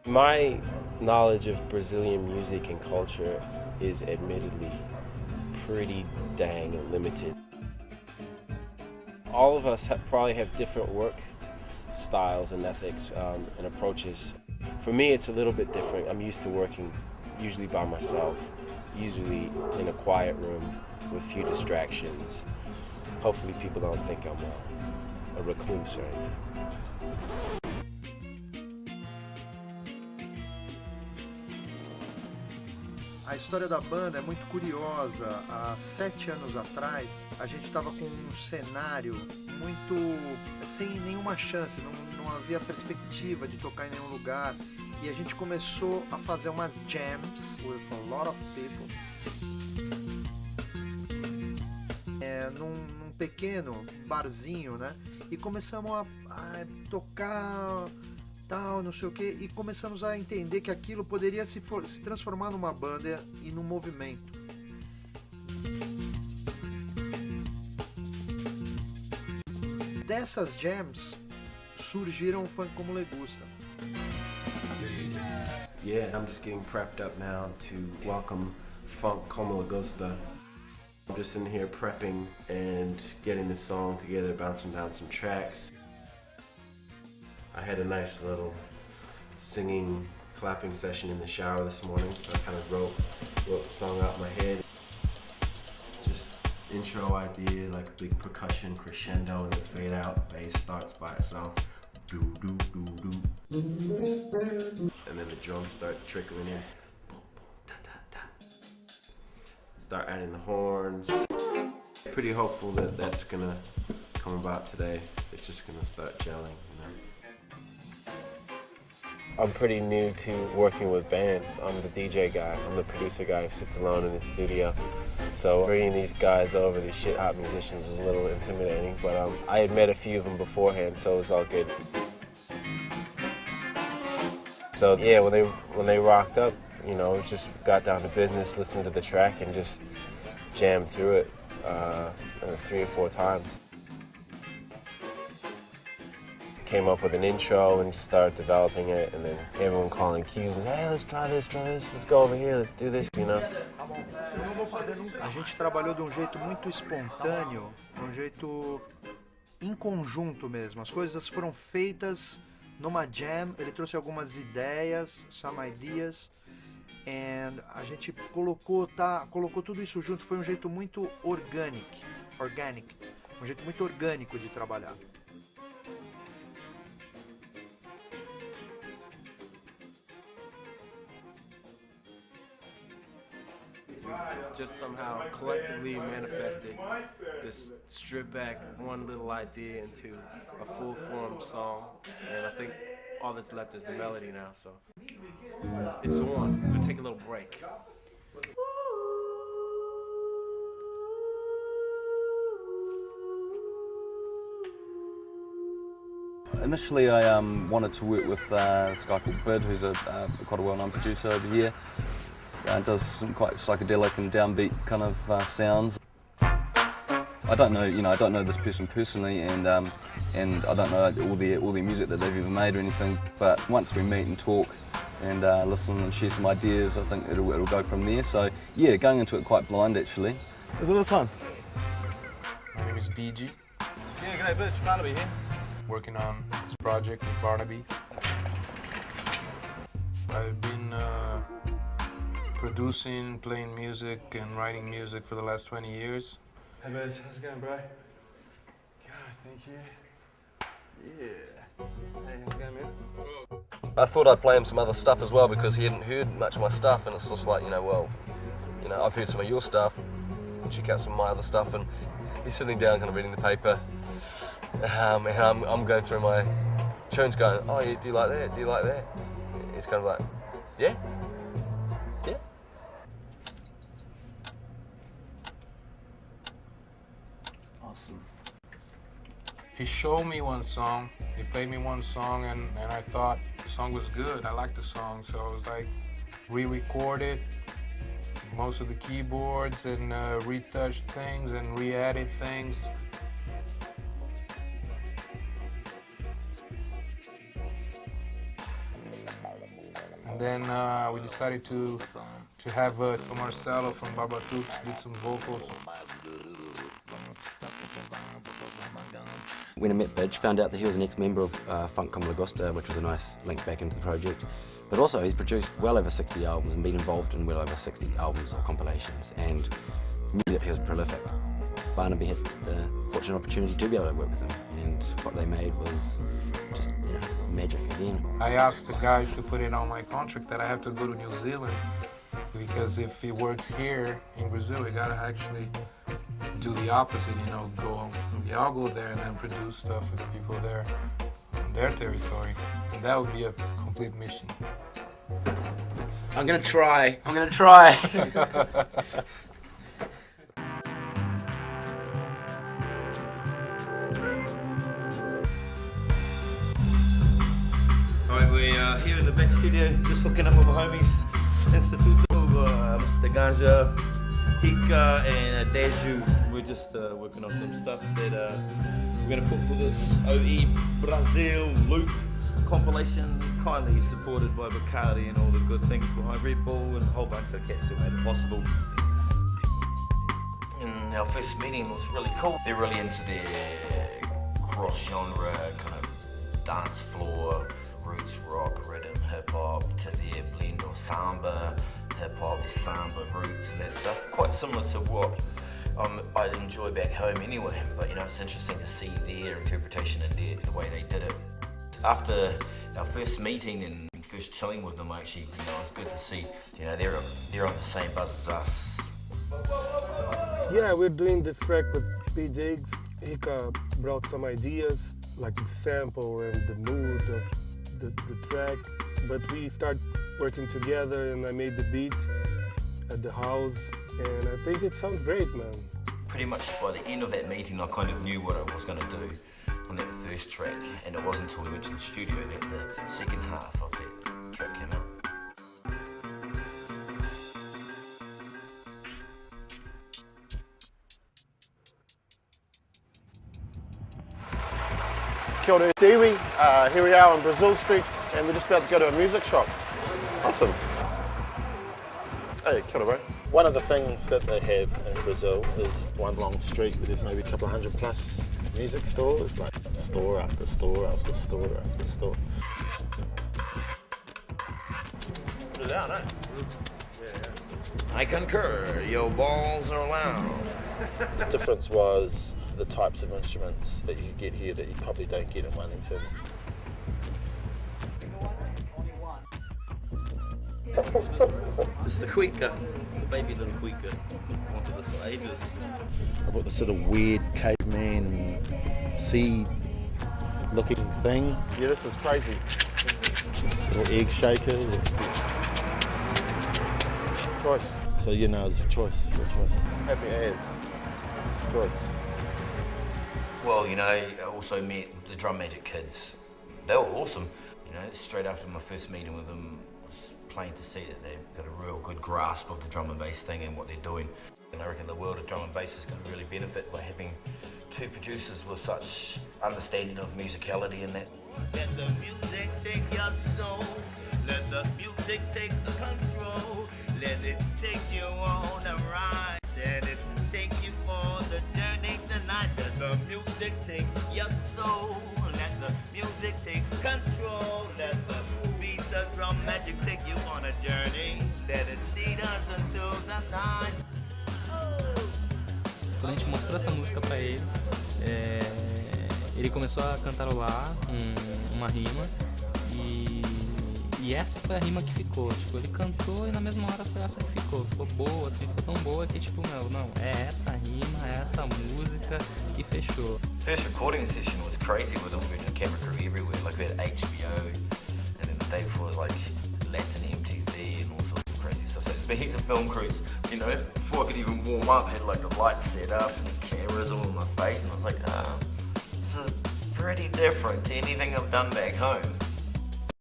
My knowledge of Brazilian music and culture is admittedly pretty dang limited. All of us probably have different work styles and ethics and approaches. For me, it's a little bit different. I'm used to working usually by myself, usually in a quiet room with few distractions. Hopefully people don't think I'm a recluse or anything. A história da banda é muito curiosa. Há 7 anos atrás, a gente estava com um cenário muito sem nenhuma chance, não havia perspectiva de tocar em nenhum lugar. E a gente começou a fazer umas jams with a lot of people. Num pequeno barzinho, né? E começamos a tocar tal, não sei o que, e começamos a entender que aquilo poderia se transformar numa banda e num movimento. Dessas jams surgiram o funk como legusta. Yeah, I'm just getting prepped up now to welcome Funk Como Lagosta. I'm just in here prepping and getting the song together, bouncing down some tracks. I had a nice little singing, clapping session in the shower this morning, so I kind of wrote the song out in my head. Just intro idea, like a big percussion crescendo and then fade out. Bass starts by itself. Do do do do. And then the drums start trickling in. Boom boom da da da. Start adding the horns. Pretty hopeful that that's gonna come about today. It's just gonna start gelling, you know. I'm pretty new to working with bands. I'm the DJ guy, I'm the producer guy who sits alone in the studio. So bringing these guys over, these shit hot musicians, was a little intimidating, but I had met a few of them beforehand, so it was all good. So yeah, when they rocked up, you know, it was just got down to business, listened to the track and just jammed through it 3 or 4 times. Came up with an intro and just started developing it, and then everyone calling cues and hey, let's try this, let's go over here, let's do this, you know. A gente trabalhou de um jeito muito espontâneo, de um jeito em conjunto mesmo. As coisas foram feitas numa jam, ele trouxe algumas ideias, some ideas, and a gente colocou tudo isso junto. Foi um jeito muito organic, um jeito muito orgânico de trabalhar. Just somehow collectively manifested this stripped back one little idea into a full-formed song, and I think all that's left is the melody now, so it's on. We're gonna take a little break. Initially I wanted to work with this guy called Bid, who's quite a well-known producer over here. Does some quite psychedelic and downbeat kind of sounds. I don't know this person personally, and I don't know all their music that they've ever made or anything. But once we meet and talk and listen and share some ideas, I think it'll go from there. So yeah, going into it quite blind actually. Is it all time? My name is PG. Yeah, g'day bitch, Barnaby here. Working on this project with Barnaby. I've been producing, playing music and writing music for the last 20 years. Hey Biz, how's it going, bro? God, thank you. Yeah. Hey, how's it going, man? I thought I'd play him some other stuff as well because he hadn't heard much of my stuff, and it's just like, I've heard some of your stuff, check out some of my other stuff, and he's sitting down kind of reading the paper, and I'm going through my tunes going, oh yeah, do you like that, do you like that? He's kind of like, yeah? Yeah? Awesome. He showed me one song, he played me one song, and I thought the song was good. I liked the song, so I was like, re-recorded most of the keyboards and retouched things and re-added things. Then we decided to have Marcelo from Babatux did some vocals. When I met Bidge, found out that he was an ex-member of Funk Como Lagosta, which was a nice link back into the project. But also he's produced well over 60 albums and been involved in well over 60 albums or compilations, and knew that he was prolific. Barnaby had the fortunate opportunity to be able to work with him, and what they made was just, you know, magic again. I asked the guys to put it on my contract that I have to go to New Zealand, because if it works here in Brazil, we gotta actually do the opposite, you know, I'll go there and then produce stuff for the people there on their territory. And that would be a complete mission. I'm gonna try. Alright, we're here in the back studio, just hooking up with my homies, Instituto, Mr. Ganja, Hika, and Deju. We're just working on some stuff that we're going to put for this OE Brazil loop compilation, kindly supported by BACARDI and all the good things behind Red Bull and a whole bunch of cats who made it possible. And our first meeting was really cool. They're really into their cross-genre kind of dance floor, roots rock, rhythm, hip hop, to their blend of samba, hip hop, samba roots and that stuff. Quite similar to what I'd enjoy back home anyway, but you know, it's interesting to see their interpretation and the way they did it. After our first meeting and first chilling with them, actually, you know, it was good to see, you know, they're on the same buzz as us. Yeah, we're doing this track with P.Digsss. Hika brought some ideas, like the sample and the mood of the track, but we start working together and I made the beat at the house, and I think it sounds great, man. Pretty much by the end of that meeting, I kind of knew what I was going to do on that first track, and it wasn't until we went to the studio that the second half of that track came out. Kia ora Tiwi. Here we are on Brazil Street and we're just about to go to a music shop. Awesome. Hey, kia ora, bro. One of the things that they have in Brazil is one long street where there's maybe a couple of 100 plus music stores, like store after store after store after store. Put it out, eh? I concur, your balls are loud. The difference was the types of instruments that you get here that you probably don't get in Wellington. It's the cuica, the baby little cuica. I wanted this for ages. I bought this sort of weird caveman seed looking thing. Yeah, this is crazy. Little egg shakers. Choice. So you know, it's a choice. Your choice. Happy as. Choice. Well, you know, I also met the Drum Magic kids. They were awesome. You know, straight after my first meeting with them, it was plain to see that they've got a real good grasp of the drum and bass thing and what they're doing. And I reckon the world of drum and bass is going to really benefit by having two producers with such understanding of musicality and that. Let the music take your soul. Let the music take the control. Let it take you on a ride. Let it take you for the journey tonight. Let the music take your soul. Let the music take control. Let the beats of drum magic take you on a journey. Let it lead us until the night. Quando a gente mostrou essa música pra ele, ele começou a cantarolar uma rima e essa foi a rima que ficou. Tipo, ele cantou e na mesma hora foi essa que ficou. Ficou boa, assim, ficou tão boa que tipo, não, é essa rima, é essa música e fechou. First recording session was crazy with them. We had a camera crew everywhere. Like we had HBO, and then the day before was like Latin MTV and all sorts of crazy stuff. So there's heaps of film crews, you know. Before I could even warm up, I had like the lights set up and cameras all in my face, and I was like, this is pretty different to anything I've done back home.